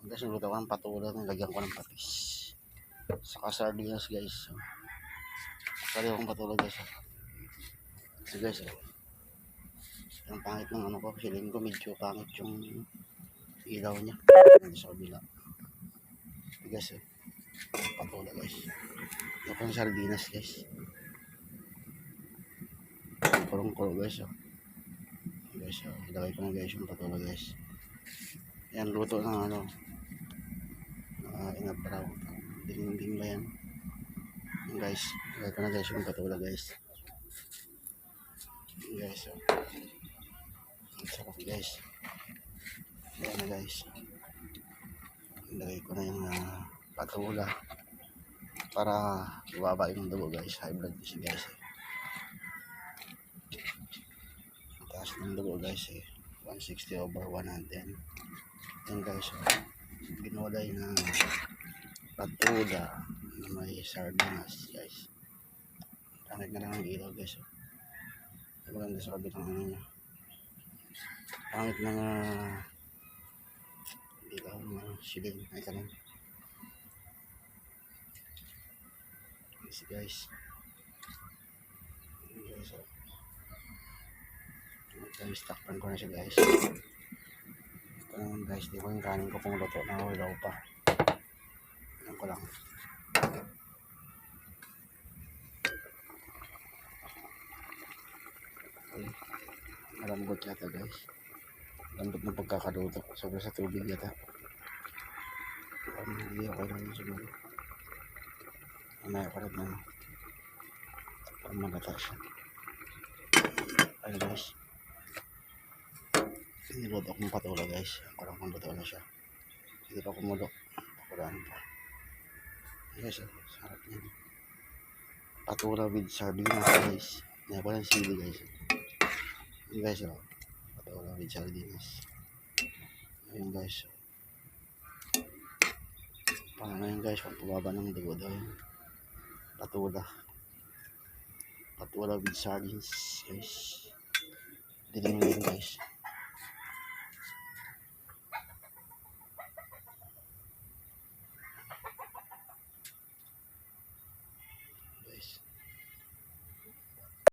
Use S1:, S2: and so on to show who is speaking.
S1: Guys, nagluto ko ng patula, nilagyan ko ng patis. Saka sardinas guys. Sali akong patula guys. So guys, ang pangit ng ano ko, feeling ko medyo pangit yung ilaw niya. Nandito sa kabila. So guys, patula guys. Ito ko ng sardinas guys. Kulong-kulo guys. Guys, ilagay ko na guys yung patula guys. Yan, luto ng ano. Inabraw. Ding-ding ba yan? Yan guys, ilagay ko na guys yung patula guys. Yan guys, sarap guys. Yan na guys. Ilagay ko na yung patula para ibaba yung dugo guys. High blood kasi guys. Taas ng dugo guys 160/110. Yan guys, ginulay na patula na may sardinas guys. Pangit na lang ang ilaw guys. Maganda sa kabilang ano niya. Pangit na ilaw ng siling. Ay kanan. Yes guys. Guys, guys, takpan ko na siya guys. Ito naman guys, di ko yung kanin ko kung luto na ilaw pa. Alam ko lang. Okay. Malambot yata guys. Lambot ng pagkakaluto. Sobra sa tubig yata. Hindi ako lang siguro. Mamaya ko rin na parang magata siya. Ayun guys. Niluto akong patula guys. Parang kung luto na siya. Hindi pa kumulok. Pakulaan pa. Guys, sarap niya. Patula with sardinas guys. Hindi ko lang sili guys. Ayun guys, patula with sardinas. Ayun guys. Paano yun guys, pagpababa ng dugo daw yun. Patula with sardines guys. Dilim guys.